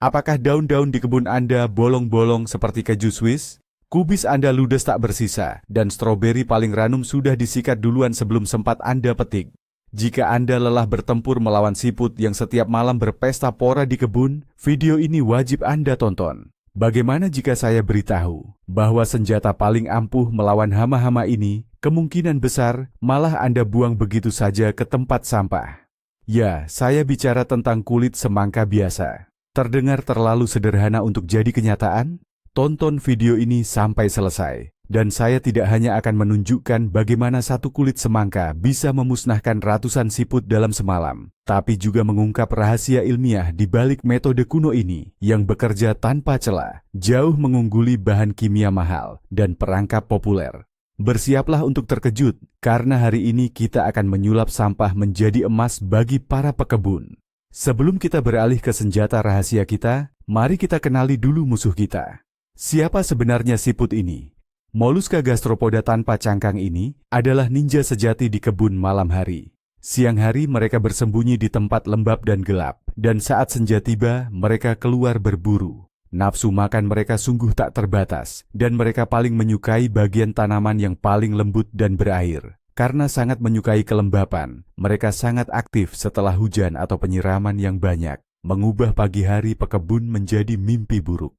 Apakah daun-daun di kebun Anda bolong-bolong seperti keju Swiss? Kubis Anda ludes tak bersisa, dan stroberi paling ranum sudah disikat duluan sebelum sempat Anda petik. Jika Anda lelah bertempur melawan siput yang setiap malam berpesta pora di kebun, video ini wajib Anda tonton. Bagaimana jika saya beritahu bahwa senjata paling ampuh melawan hama-hama ini, kemungkinan besar malah Anda buang begitu saja ke tempat sampah? Ya, saya bicara tentang kulit semangka biasa. Terdengar terlalu sederhana untuk jadi kenyataan? Tonton video ini sampai selesai. Dan saya tidak hanya akan menunjukkan bagaimana satu kulit semangka bisa memusnahkan ratusan siput dalam semalam, tapi juga mengungkap rahasia ilmiah di balik metode kuno ini yang bekerja tanpa celah, jauh mengungguli bahan kimia mahal dan perangkap populer. Bersiaplah untuk terkejut, karena hari ini kita akan menyulap sampah menjadi emas bagi para pekebun. Sebelum kita beralih ke senjata rahasia kita, mari kita kenali dulu musuh kita. Siapa sebenarnya siput ini? Moluska gastropoda tanpa cangkang ini adalah ninja sejati di kebun malam hari. Siang hari mereka bersembunyi di tempat lembab dan gelap, dan saat senja tiba mereka keluar berburu. Nafsu makan mereka sungguh tak terbatas, dan mereka paling menyukai bagian tanaman yang paling lembut dan berair. Karena sangat menyukai kelembapan, mereka sangat aktif setelah hujan atau penyiraman yang banyak, mengubah pagi hari pekebun menjadi mimpi buruk.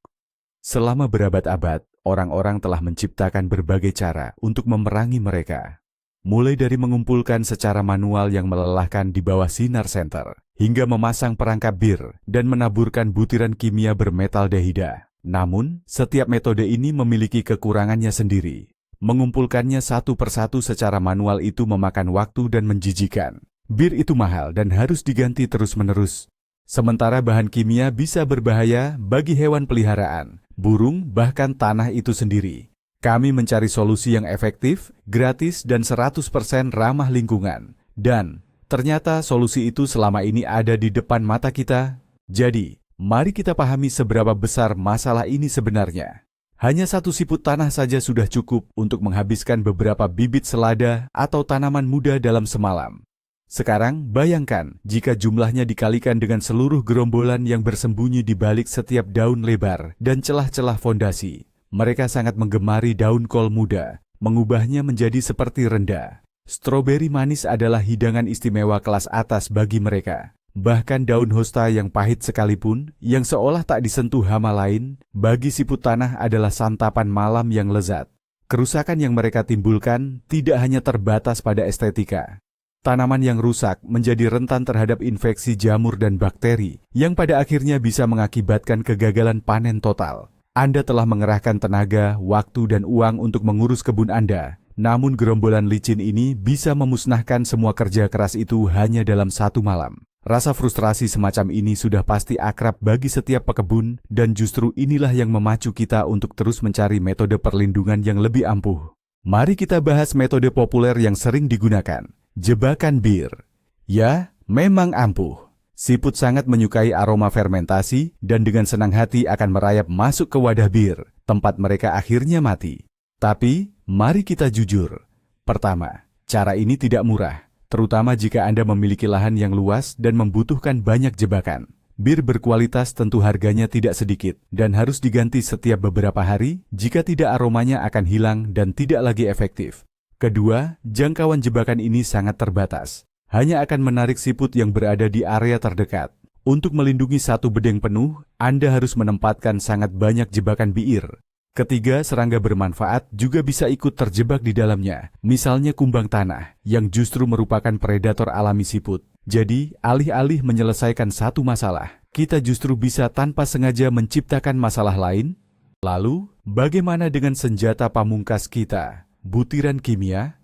Selama berabad-abad, orang-orang telah menciptakan berbagai cara untuk memerangi mereka. Mulai dari mengumpulkan secara manual yang melelahkan di bawah sinar senter, hingga memasang perangkap bir dan menaburkan butiran kimia bermetaldehida. Namun, setiap metode ini memiliki kekurangannya sendiri. Mengumpulkannya satu persatu secara manual itu memakan waktu dan menjijikan. Bir itu mahal dan harus diganti terus-menerus. Sementara bahan kimia bisa berbahaya bagi hewan peliharaan, burung, bahkan tanah itu sendiri. Kami mencari solusi yang efektif, gratis, dan 100% ramah lingkungan. Dan ternyata solusi itu selama ini ada di depan mata kita. Jadi, mari kita pahami seberapa besar masalah ini sebenarnya. Hanya satu siput tanah saja sudah cukup untuk menghabiskan beberapa bibit selada atau tanaman muda dalam semalam. Sekarang, bayangkan jika jumlahnya dikalikan dengan seluruh gerombolan yang bersembunyi di balik setiap daun lebar dan celah-celah fondasi. Mereka sangat menggemari daun kol muda, mengubahnya menjadi seperti rendah. Stroberi manis adalah hidangan istimewa kelas atas bagi mereka. Bahkan daun hosta yang pahit sekalipun, yang seolah tak disentuh hama lain, bagi siput tanah adalah santapan malam yang lezat. Kerusakan yang mereka timbulkan tidak hanya terbatas pada estetika. Tanaman yang rusak menjadi rentan terhadap infeksi jamur dan bakteri, yang pada akhirnya bisa mengakibatkan kegagalan panen total. Anda telah mengerahkan tenaga, waktu, dan uang untuk mengurus kebun Anda. Namun gerombolan licin ini bisa memusnahkan semua kerja keras itu hanya dalam satu malam. Rasa frustrasi semacam ini sudah pasti akrab bagi setiap pekebun, dan justru inilah yang memacu kita untuk terus mencari metode perlindungan yang lebih ampuh. Mari kita bahas metode populer yang sering digunakan, jebakan bir. Ya, memang ampuh. Siput sangat menyukai aroma fermentasi dan dengan senang hati akan merayap masuk ke wadah bir, tempat mereka akhirnya mati. Tapi, mari kita jujur. Pertama, cara ini tidak murah, terutama jika Anda memiliki lahan yang luas dan membutuhkan banyak jebakan. Bir berkualitas tentu harganya tidak sedikit dan harus diganti setiap beberapa hari, jika tidak aromanya akan hilang dan tidak lagi efektif. Kedua, jangkauan jebakan ini sangat terbatas. Hanya akan menarik siput yang berada di area terdekat. Untuk melindungi satu bedeng penuh, Anda harus menempatkan sangat banyak jebakan bir. Ketiga, serangga bermanfaat juga bisa ikut terjebak di dalamnya, misalnya kumbang tanah, yang justru merupakan predator alami siput. Jadi, alih-alih menyelesaikan satu masalah, kita justru bisa tanpa sengaja menciptakan masalah lain. Lalu, bagaimana dengan senjata pamungkas kita, butiran kimia?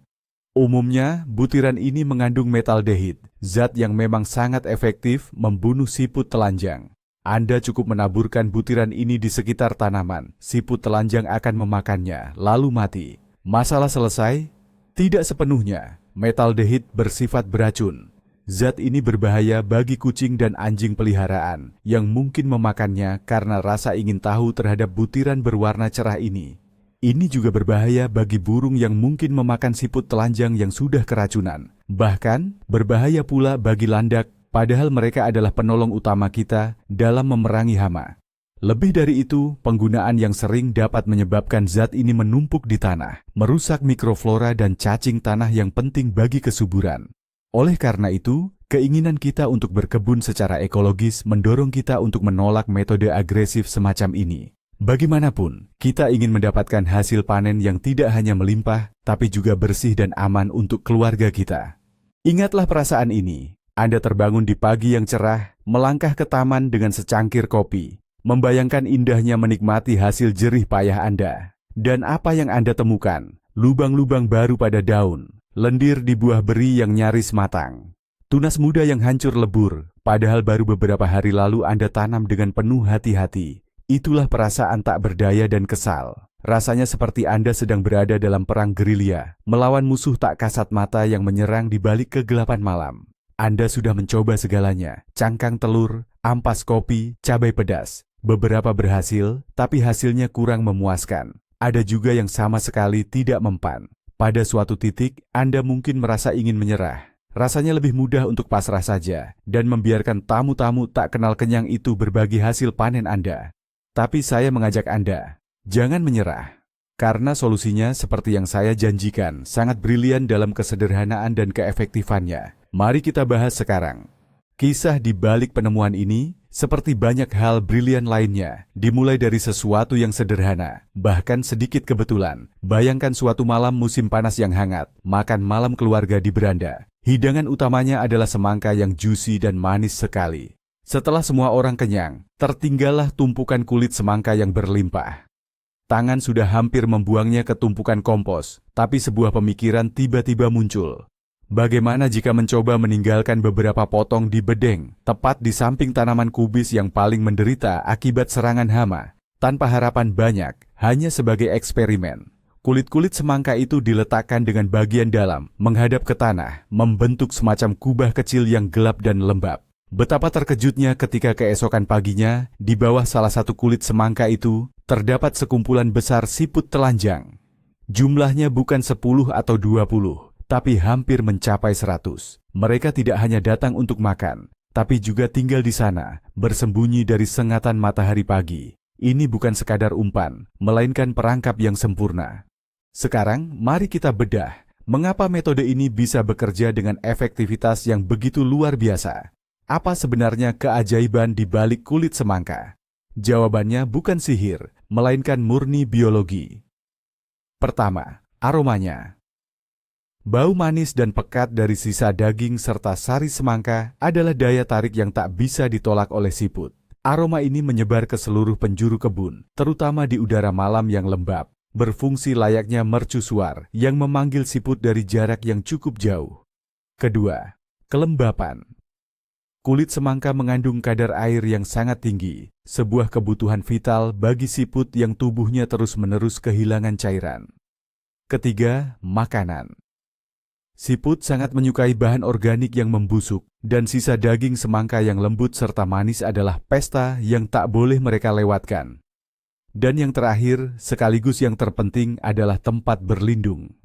Umumnya, butiran ini mengandung metaldehid, zat yang memang sangat efektif membunuh siput telanjang. Anda cukup menaburkan butiran ini di sekitar tanaman, siput telanjang akan memakannya, lalu mati. Masalah selesai? Tidak sepenuhnya. Metaldehid bersifat beracun. Zat ini berbahaya bagi kucing dan anjing peliharaan, yang mungkin memakannya karena rasa ingin tahu terhadap butiran berwarna cerah ini. Ini juga berbahaya bagi burung yang mungkin memakan siput telanjang yang sudah keracunan. Bahkan, berbahaya pula bagi landak, padahal mereka adalah penolong utama kita dalam memerangi hama. Lebih dari itu, penggunaan yang sering dapat menyebabkan zat ini menumpuk di tanah, merusak mikroflora dan cacing tanah yang penting bagi kesuburan. Oleh karena itu, keinginan kita untuk berkebun secara ekologis mendorong kita untuk menolak metode agresif semacam ini. Bagaimanapun, kita ingin mendapatkan hasil panen yang tidak hanya melimpah, tapi juga bersih dan aman untuk keluarga kita. Ingatlah perasaan ini. Anda terbangun di pagi yang cerah, melangkah ke taman dengan secangkir kopi, membayangkan indahnya menikmati hasil jerih payah Anda. Dan apa yang Anda temukan? Lubang-lubang baru pada daun, lendir di buah beri yang nyaris matang, tunas muda yang hancur lebur, padahal baru beberapa hari lalu Anda tanam dengan penuh hati-hati. Itulah perasaan tak berdaya dan kesal. Rasanya seperti Anda sedang berada dalam perang gerilya, melawan musuh tak kasat mata yang menyerang di balik kegelapan malam. Anda sudah mencoba segalanya, cangkang telur, ampas kopi, cabai pedas. Beberapa berhasil, tapi hasilnya kurang memuaskan. Ada juga yang sama sekali tidak mempan. Pada suatu titik, Anda mungkin merasa ingin menyerah. Rasanya lebih mudah untuk pasrah saja, dan membiarkan tamu-tamu tak kenal kenyang itu berbagi hasil panen Anda. Tapi saya mengajak Anda, jangan menyerah. Karena solusinya seperti yang saya janjikan, sangat brilian dalam kesederhanaan dan keefektifannya. Mari kita bahas sekarang. Kisah di balik penemuan ini, seperti banyak hal brilian lainnya, dimulai dari sesuatu yang sederhana, bahkan sedikit kebetulan. Bayangkan suatu malam musim panas yang hangat, makan malam keluarga di beranda. Hidangan utamanya adalah semangka yang juicy dan manis sekali. Setelah semua orang kenyang, tertinggallah tumpukan kulit semangka yang berlimpah. Tangan sudah hampir membuangnya ke tumpukan kompos, tapi sebuah pemikiran tiba-tiba muncul. Bagaimana jika mencoba meninggalkan beberapa potong di bedeng, tepat di samping tanaman kubis yang paling menderita akibat serangan hama, tanpa harapan banyak, hanya sebagai eksperimen. Kulit-kulit semangka itu diletakkan dengan bagian dalam, menghadap ke tanah, membentuk semacam kubah kecil yang gelap dan lembab. Betapa terkejutnya ketika keesokan paginya, di bawah salah satu kulit semangka itu, terdapat sekumpulan besar siput telanjang. Jumlahnya bukan 10 atau 20. Tapi hampir mencapai 100. Mereka tidak hanya datang untuk makan, tapi juga tinggal di sana, bersembunyi dari sengatan matahari pagi. Ini bukan sekadar umpan, melainkan perangkap yang sempurna. Sekarang, mari kita bedah, mengapa metode ini bisa bekerja dengan efektivitas yang begitu luar biasa. Apa sebenarnya keajaiban di balik kulit semangka? Jawabannya bukan sihir, melainkan murni biologi. Pertama, aromanya. Bau manis dan pekat dari sisa daging serta sari semangka adalah daya tarik yang tak bisa ditolak oleh siput. Aroma ini menyebar ke seluruh penjuru kebun, terutama di udara malam yang lembab, berfungsi layaknya mercusuar yang memanggil siput dari jarak yang cukup jauh. Kedua, kelembapan. Kulit semangka mengandung kadar air yang sangat tinggi, sebuah kebutuhan vital bagi siput yang tubuhnya terus-menerus kehilangan cairan. Ketiga, makanan. Siput sangat menyukai bahan organik yang membusuk, dan sisa daging semangka yang lembut serta manis adalah pesta yang tak boleh mereka lewatkan. Dan yang terakhir, sekaligus yang terpenting adalah tempat berlindung.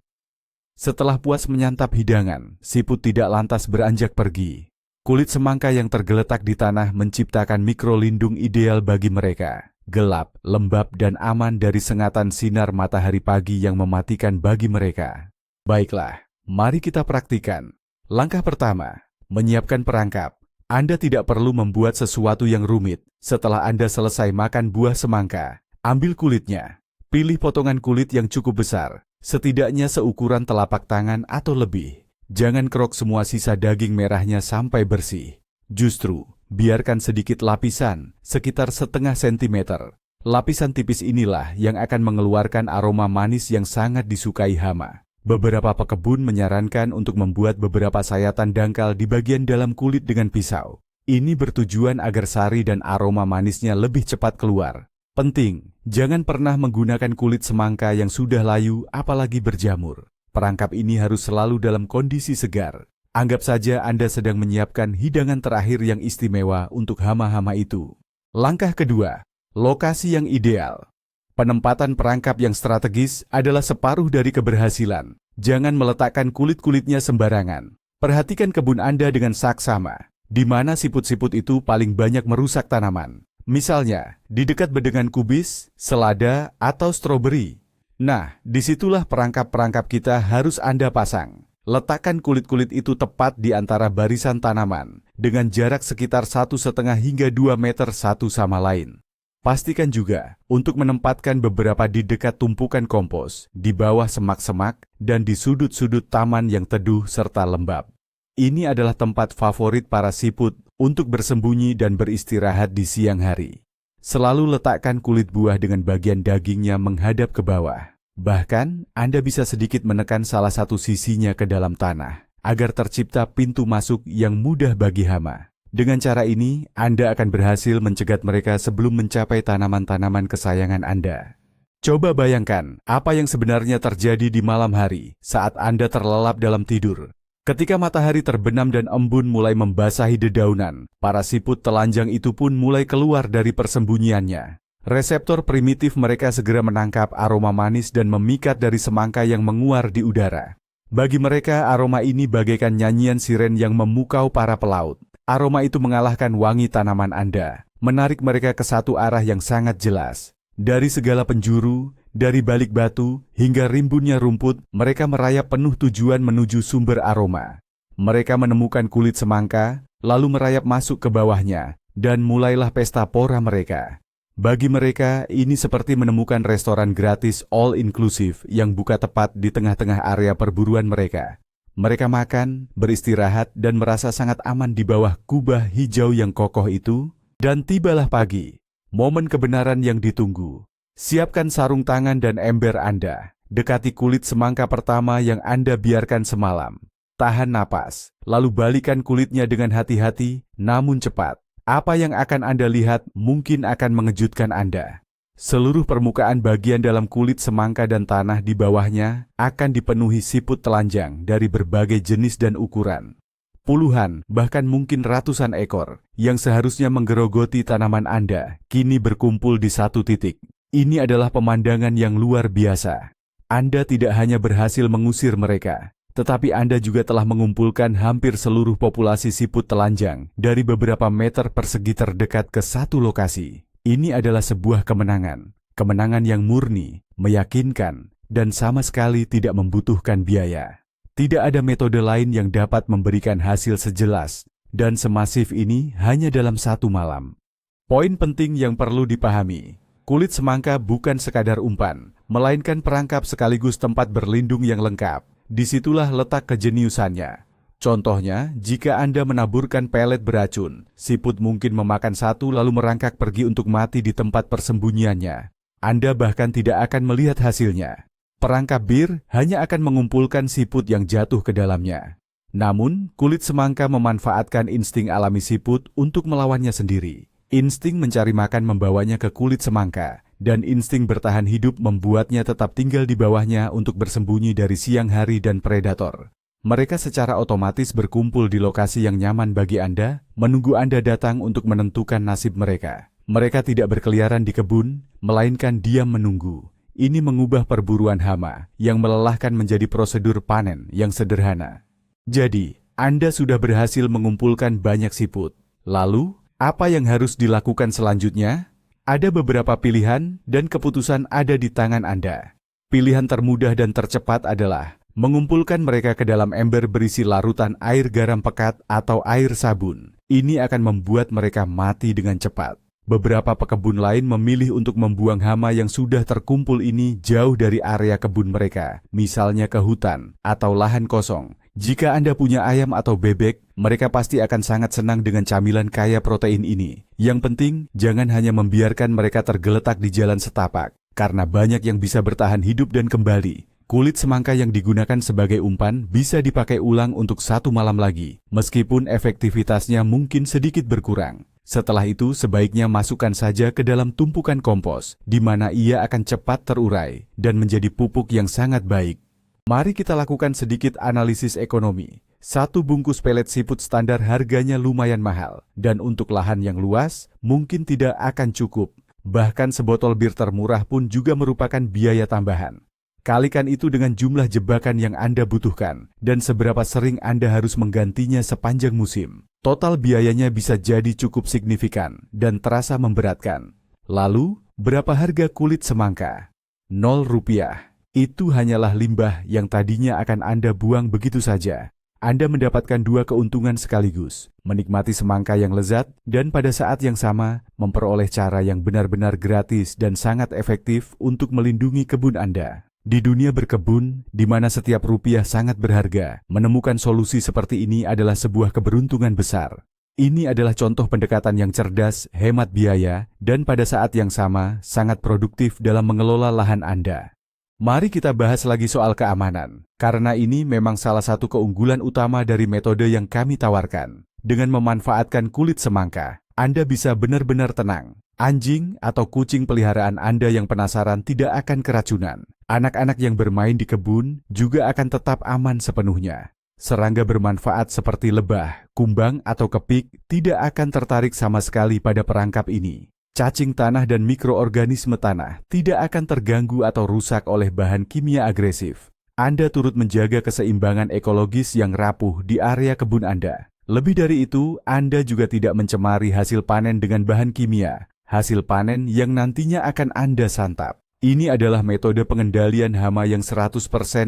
Setelah puas menyantap hidangan, siput tidak lantas beranjak pergi. Kulit semangka yang tergeletak di tanah menciptakan mikrolindung ideal bagi mereka. Gelap, lembab, dan aman dari sengatan sinar matahari pagi yang mematikan bagi mereka. Baiklah, mari kita praktikan. Langkah pertama, menyiapkan perangkap. Anda tidak perlu membuat sesuatu yang rumit. Setelah Anda selesai makan buah semangka, ambil kulitnya. Pilih potongan kulit yang cukup besar, setidaknya seukuran telapak tangan atau lebih. Jangan kerok semua sisa daging merahnya sampai bersih. Justru, biarkan sedikit lapisan, sekitar setengah sentimeter. Lapisan tipis inilah yang akan mengeluarkan aroma manis yang sangat disukai hama. Beberapa pekebun menyarankan untuk membuat beberapa sayatan dangkal di bagian dalam kulit dengan pisau. Ini bertujuan agar sari dan aroma manisnya lebih cepat keluar. Penting, jangan pernah menggunakan kulit semangka yang sudah layu apalagi berjamur. Perangkap ini harus selalu dalam kondisi segar. Anggap saja Anda sedang menyiapkan hidangan terakhir yang istimewa untuk hama-hama itu. Langkah kedua, lokasi yang ideal. Penempatan perangkap yang strategis adalah separuh dari keberhasilan. Jangan meletakkan kulit-kulitnya sembarangan. Perhatikan kebun Anda dengan saksama. di mana siput-siput itu paling banyak merusak tanaman. Misalnya, di dekat bedengan kubis, selada, atau stroberi. Nah, disitulah perangkap-perangkap kita harus Anda pasang. Letakkan kulit-kulit itu tepat di antara barisan tanaman, dengan jarak sekitar 1,5 hingga 2 meter satu sama lain. Pastikan juga untuk menempatkan beberapa di dekat tumpukan kompos, di bawah semak-semak, dan di sudut-sudut taman yang teduh serta lembab. Ini adalah tempat favorit para siput untuk bersembunyi dan beristirahat di siang hari. Selalu letakkan kulit buah dengan bagian dagingnya menghadap ke bawah. Bahkan, Anda bisa sedikit menekan salah satu sisinya ke dalam tanah, agar tercipta pintu masuk yang mudah bagi hama. Dengan cara ini, Anda akan berhasil mencegat mereka sebelum mencapai tanaman-tanaman kesayangan Anda. Coba bayangkan apa yang sebenarnya terjadi di malam hari saat Anda terlelap dalam tidur. Ketika matahari terbenam dan embun mulai membasahi dedaunan, para siput telanjang itu pun mulai keluar dari persembunyiannya. Reseptor primitif mereka segera menangkap aroma manis dan memikat dari semangka yang menguar di udara. Bagi mereka, aroma ini bagaikan nyanyian siren yang memukau para pelaut. Aroma itu mengalahkan wangi tanaman Anda, menarik mereka ke satu arah yang sangat jelas. Dari segala penjuru, dari balik batu, hingga rimbunnya rumput, mereka merayap penuh tujuan menuju sumber aroma. Mereka menemukan kulit semangka, lalu merayap masuk ke bawahnya, dan mulailah pesta pora mereka. Bagi mereka, ini seperti menemukan restoran gratis all-inclusive yang buka tepat di tengah-tengah area perburuan mereka. Mereka makan, beristirahat, dan merasa sangat aman di bawah kubah hijau yang kokoh itu. Dan tibalah pagi, momen kebenaran yang ditunggu. Siapkan sarung tangan dan ember Anda. Dekati kulit semangka pertama yang Anda biarkan semalam. Tahan napas, lalu balikan kulitnya dengan hati-hati, namun cepat. Apa yang akan Anda lihat mungkin akan mengejutkan Anda. Seluruh permukaan bagian dalam kulit semangka dan tanah di bawahnya akan dipenuhi siput telanjang dari berbagai jenis dan ukuran. Puluhan, bahkan mungkin ratusan ekor, yang seharusnya menggerogoti tanaman Anda, kini berkumpul di satu titik. Ini adalah pemandangan yang luar biasa. Anda tidak hanya berhasil mengusir mereka, tetapi Anda juga telah mengumpulkan hampir seluruh populasi siput telanjang dari beberapa meter persegi terdekat ke satu lokasi. Ini adalah sebuah kemenangan. Kemenangan yang murni, meyakinkan, dan sama sekali tidak membutuhkan biaya. Tidak ada metode lain yang dapat memberikan hasil sejelas dan semasif ini hanya dalam satu malam. Poin penting yang perlu dipahami, kulit semangka bukan sekadar umpan, melainkan perangkap sekaligus tempat berlindung yang lengkap. Disitulah letak kejeniusannya. Contohnya, jika Anda menaburkan pelet beracun, siput mungkin memakan satu lalu merangkak pergi untuk mati di tempat persembunyiannya. Anda bahkan tidak akan melihat hasilnya. Perangkap bir hanya akan mengumpulkan siput yang jatuh ke dalamnya. Namun, kulit semangka memanfaatkan insting alami siput untuk melawannya sendiri. Insting mencari makan membawanya ke kulit semangka. Dan insting bertahan hidup membuatnya tetap tinggal di bawahnya untuk bersembunyi dari siang hari dan predator. Mereka secara otomatis berkumpul di lokasi yang nyaman bagi Anda, menunggu Anda datang untuk menentukan nasib mereka. Mereka tidak berkeliaran di kebun, melainkan diam menunggu. Ini mengubah perburuan hama yang melelahkan menjadi prosedur panen yang sederhana. Jadi, Anda sudah berhasil mengumpulkan banyak siput. Lalu, apa yang harus dilakukan selanjutnya? Ada beberapa pilihan dan keputusan ada di tangan Anda. Pilihan termudah dan tercepat adalah mengumpulkan mereka ke dalam ember berisi larutan air garam pekat atau air sabun. Ini akan membuat mereka mati dengan cepat. Beberapa pekebun lain memilih untuk membuang hama yang sudah terkumpul ini jauh dari area kebun mereka, misalnya ke hutan atau lahan kosong. Jika Anda punya ayam atau bebek, mereka pasti akan sangat senang dengan camilan kaya protein ini. Yang penting, jangan hanya membiarkan mereka tergeletak di jalan setapak, karena banyak yang bisa bertahan hidup dan kembali. Kulit semangka yang digunakan sebagai umpan bisa dipakai ulang untuk satu malam lagi, meskipun efektivitasnya mungkin sedikit berkurang. Setelah itu, sebaiknya masukkan saja ke dalam tumpukan kompos, di mana ia akan cepat terurai dan menjadi pupuk yang sangat baik. Mari kita lakukan sedikit analisis ekonomi. Satu bungkus pelet siput standar harganya lumayan mahal, dan untuk lahan yang luas, mungkin tidak akan cukup. Bahkan sebotol bir termurah pun juga merupakan biaya tambahan. Kalikan itu dengan jumlah jebakan yang Anda butuhkan, dan seberapa sering Anda harus menggantinya sepanjang musim. Total biayanya bisa jadi cukup signifikan dan terasa memberatkan. Lalu, berapa harga kulit semangka? 0 rupiah. Itu hanyalah limbah yang tadinya akan Anda buang begitu saja. Anda mendapatkan dua keuntungan sekaligus, menikmati semangka yang lezat, dan pada saat yang sama, memperoleh cara yang benar-benar gratis dan sangat efektif untuk melindungi kebun Anda. Di dunia berkebun, di mana setiap rupiah sangat berharga, menemukan solusi seperti ini adalah sebuah keberuntungan besar. Ini adalah contoh pendekatan yang cerdas, hemat biaya, dan pada saat yang sama, sangat produktif dalam mengelola lahan Anda. Mari kita bahas lagi soal keamanan, karena ini memang salah satu keunggulan utama dari metode yang kami tawarkan. Dengan memanfaatkan kulit semangka, Anda bisa benar-benar tenang. Anjing atau kucing peliharaan Anda yang penasaran tidak akan keracunan. Anak-anak yang bermain di kebun juga akan tetap aman sepenuhnya. Serangga bermanfaat seperti lebah, kumbang, atau kepik tidak akan tertarik sama sekali pada perangkap ini. Cacing tanah dan mikroorganisme tanah tidak akan terganggu atau rusak oleh bahan kimia agresif. Anda turut menjaga keseimbangan ekologis yang rapuh di area kebun Anda. Lebih dari itu, Anda juga tidak mencemari hasil panen dengan bahan kimia. Hasil panen yang nantinya akan Anda santap. Ini adalah metode pengendalian hama yang 100%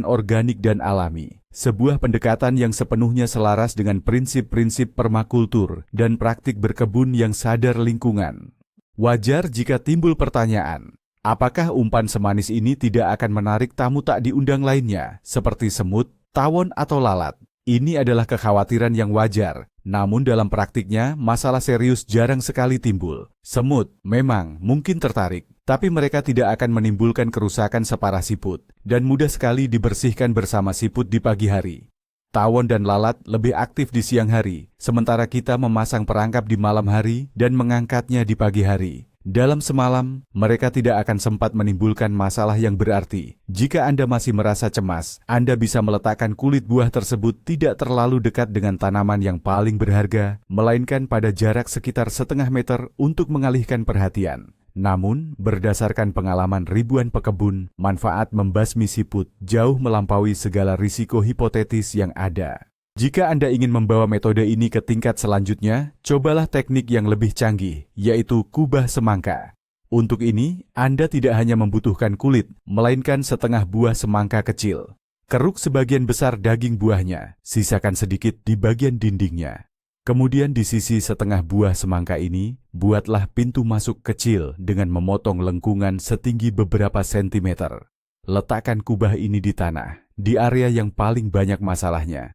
organik dan alami. Sebuah pendekatan yang sepenuhnya selaras dengan prinsip-prinsip permakultur dan praktik berkebun yang sadar lingkungan. Wajar jika timbul pertanyaan, apakah umpan semanis ini tidak akan menarik tamu tak diundang lainnya, seperti semut, tawon, atau lalat? Ini adalah kekhawatiran yang wajar, namun dalam praktiknya masalah serius jarang sekali timbul. Semut memang mungkin tertarik, tapi mereka tidak akan menimbulkan kerusakan separah siput, dan mudah sekali dibersihkan bersama siput di pagi hari. Tawon dan lalat lebih aktif di siang hari, sementara kita memasang perangkap di malam hari dan mengangkatnya di pagi hari. Dalam semalam, mereka tidak akan sempat menimbulkan masalah yang berarti. Jika Anda masih merasa cemas, Anda bisa meletakkan kulit buah tersebut tidak terlalu dekat dengan tanaman yang paling berharga, melainkan pada jarak sekitar setengah meter untuk mengalihkan perhatian. Namun, berdasarkan pengalaman ribuan pekebun, manfaat membasmi siput jauh melampaui segala risiko hipotetis yang ada. Jika Anda ingin membawa metode ini ke tingkat selanjutnya, cobalah teknik yang lebih canggih, yaitu kubah semangka. Untuk ini, Anda tidak hanya membutuhkan kulit, melainkan setengah buah semangka kecil. Keruk sebagian besar daging buahnya, sisakan sedikit di bagian dindingnya. Kemudian di sisi setengah buah semangka ini, buatlah pintu masuk kecil dengan memotong lengkungan setinggi beberapa sentimeter. Letakkan kubah ini di tanah, di area yang paling banyak masalahnya.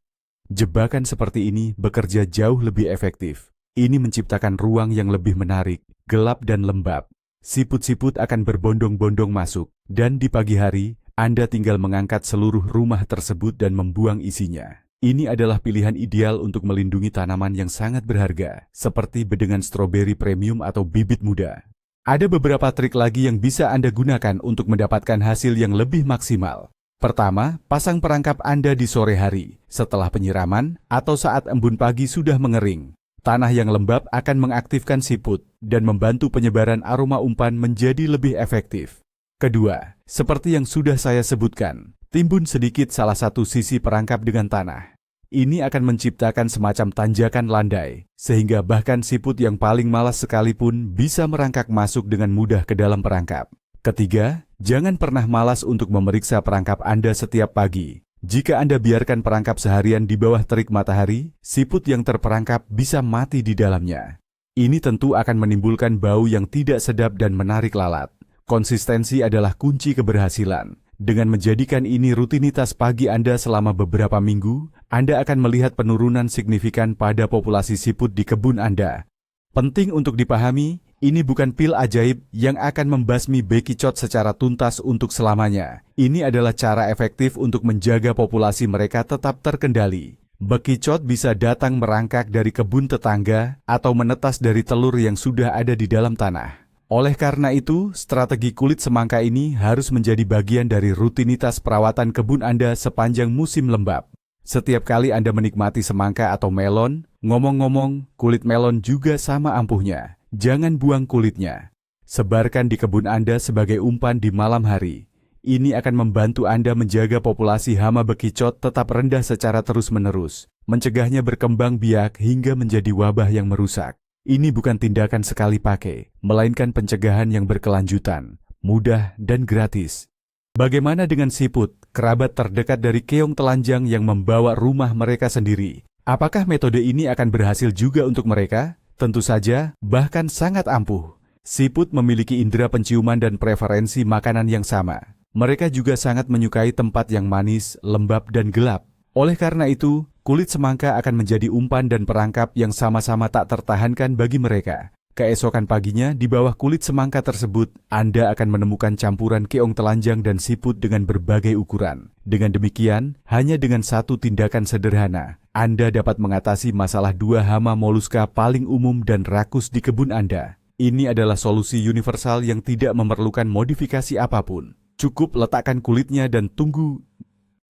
Jebakan seperti ini bekerja jauh lebih efektif. Ini menciptakan ruang yang lebih menarik, gelap dan lembab. Siput-siput akan berbondong-bondong masuk, dan di pagi hari, Anda tinggal mengangkat seluruh rumah tersebut dan membuang isinya. Ini adalah pilihan ideal untuk melindungi tanaman yang sangat berharga, seperti bedengan stroberi premium atau bibit muda. Ada beberapa trik lagi yang bisa Anda gunakan untuk mendapatkan hasil yang lebih maksimal. Pertama, pasang perangkap Anda di sore hari, setelah penyiraman, atau saat embun pagi sudah mengering. Tanah yang lembab akan mengaktifkan siput dan membantu penyebaran aroma umpan menjadi lebih efektif. Kedua, seperti yang sudah saya sebutkan, timbun sedikit salah satu sisi perangkap dengan tanah. Ini akan menciptakan semacam tanjakan landai, sehingga bahkan siput yang paling malas sekalipun bisa merangkak masuk dengan mudah ke dalam perangkap. Ketiga, jangan pernah malas untuk memeriksa perangkap Anda setiap pagi. Jika Anda biarkan perangkap seharian di bawah terik matahari, siput yang terperangkap bisa mati di dalamnya. Ini tentu akan menimbulkan bau yang tidak sedap dan menarik lalat. Konsistensi adalah kunci keberhasilan. Dengan menjadikan ini rutinitas pagi Anda selama beberapa minggu, Anda akan melihat penurunan signifikan pada populasi siput di kebun Anda. Penting untuk dipahami, ini bukan pil ajaib yang akan membasmi bekicot secara tuntas untuk selamanya. Ini adalah cara efektif untuk menjaga populasi mereka tetap terkendali. Bekicot bisa datang merangkak dari kebun tetangga atau menetas dari telur yang sudah ada di dalam tanah. Oleh karena itu, strategi kulit semangka ini harus menjadi bagian dari rutinitas perawatan kebun Anda sepanjang musim lembab. Setiap kali Anda menikmati semangka atau melon, ngomong-ngomong, kulit melon juga sama ampuhnya. Jangan buang kulitnya. Sebarkan di kebun Anda sebagai umpan di malam hari. Ini akan membantu Anda menjaga populasi hama bekicot tetap rendah secara terus-menerus, mencegahnya berkembang biak hingga menjadi wabah yang merusak. Ini bukan tindakan sekali pakai, melainkan pencegahan yang berkelanjutan, mudah dan gratis. Bagaimana dengan siput, kerabat terdekat dari keong telanjang yang membawa rumah mereka sendiri? Apakah metode ini akan berhasil juga untuk mereka? Tentu saja, bahkan sangat ampuh. Siput memiliki indera penciuman dan preferensi makanan yang sama. Mereka juga sangat menyukai tempat yang manis, lembab, dan gelap. Oleh karena itu, kulit semangka akan menjadi umpan dan perangkap yang sama-sama tak tertahankan bagi mereka. Keesokan paginya, di bawah kulit semangka tersebut, Anda akan menemukan campuran keong telanjang dan siput dengan berbagai ukuran. Dengan demikian, hanya dengan satu tindakan sederhana, Anda dapat mengatasi masalah dua hama moluska paling umum dan rakus di kebun Anda. Ini adalah solusi universal yang tidak memerlukan modifikasi apapun. Cukup letakkan kulitnya dan tunggu.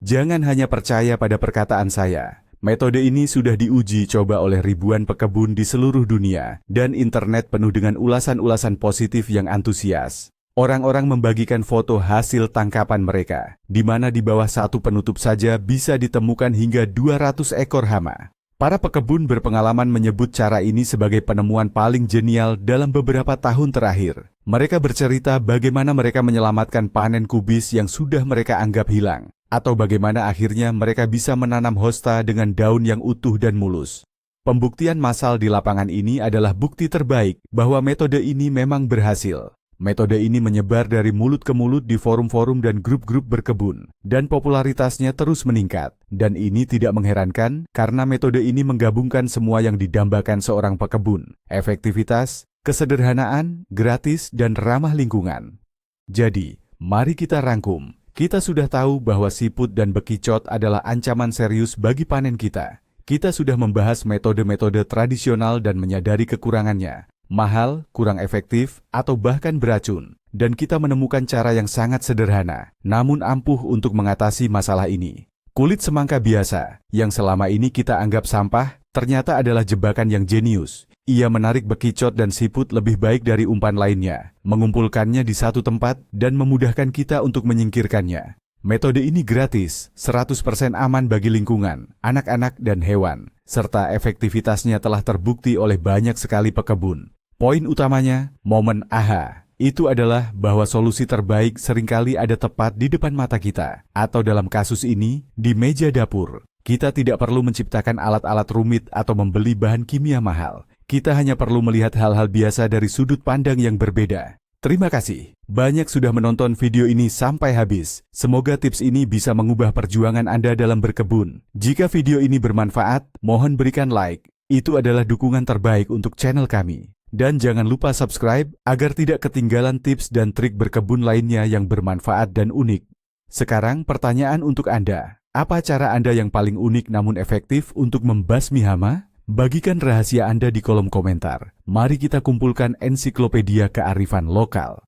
Jangan hanya percaya pada perkataan saya. Metode ini sudah diuji coba oleh ribuan pekebun di seluruh dunia, dan internet penuh dengan ulasan-ulasan positif yang antusias. Orang-orang membagikan foto hasil tangkapan mereka, di mana di bawah satu penutup saja bisa ditemukan hingga 200 ekor hama. Para pekebun berpengalaman menyebut cara ini sebagai penemuan paling jenial dalam beberapa tahun terakhir. Mereka bercerita bagaimana mereka menyelamatkan panen kubis yang sudah mereka anggap hilang, atau bagaimana akhirnya mereka bisa menanam hosta dengan daun yang utuh dan mulus. Pembuktian massal di lapangan ini adalah bukti terbaik bahwa metode ini memang berhasil. Metode ini menyebar dari mulut ke mulut di forum-forum dan grup-grup berkebun, dan popularitasnya terus meningkat. Dan ini tidak mengherankan karena metode ini menggabungkan semua yang didambakan seorang pekebun: efektivitas, kesederhanaan, gratis, dan ramah lingkungan. Jadi, mari kita rangkum. Kita sudah tahu bahwa siput dan bekicot adalah ancaman serius bagi panen kita. Kita sudah membahas metode-metode tradisional dan menyadari kekurangannya. Mahal, kurang efektif, atau bahkan beracun. Dan kita menemukan cara yang sangat sederhana, namun ampuh untuk mengatasi masalah ini. Kulit semangka biasa, yang selama ini kita anggap sampah, ternyata adalah jebakan yang jenius. Ia menarik bekicot dan siput lebih baik dari umpan lainnya, mengumpulkannya di satu tempat, dan memudahkan kita untuk menyingkirkannya. Metode ini gratis, 100% aman bagi lingkungan, anak-anak, dan hewan, serta efektivitasnya telah terbukti oleh banyak sekali pekebun. Poin utamanya, momen aha, itu adalah bahwa solusi terbaik seringkali ada tepat di depan mata kita, atau dalam kasus ini, di meja dapur. Kita tidak perlu menciptakan alat-alat rumit atau membeli bahan kimia mahal. Kita hanya perlu melihat hal-hal biasa dari sudut pandang yang berbeda. Terima kasih. Banyak sudah menonton video ini sampai habis. Semoga tips ini bisa mengubah perjuangan Anda dalam berkebun. Jika video ini bermanfaat, mohon berikan like. Itu adalah dukungan terbaik untuk channel kami. Dan jangan lupa subscribe agar tidak ketinggalan tips dan trik berkebun lainnya yang bermanfaat dan unik. Sekarang pertanyaan untuk Anda. Apa cara Anda yang paling unik namun efektif untuk membasmi hama? Bagikan rahasia Anda di kolom komentar. Mari kita kumpulkan ensiklopedia kearifan lokal.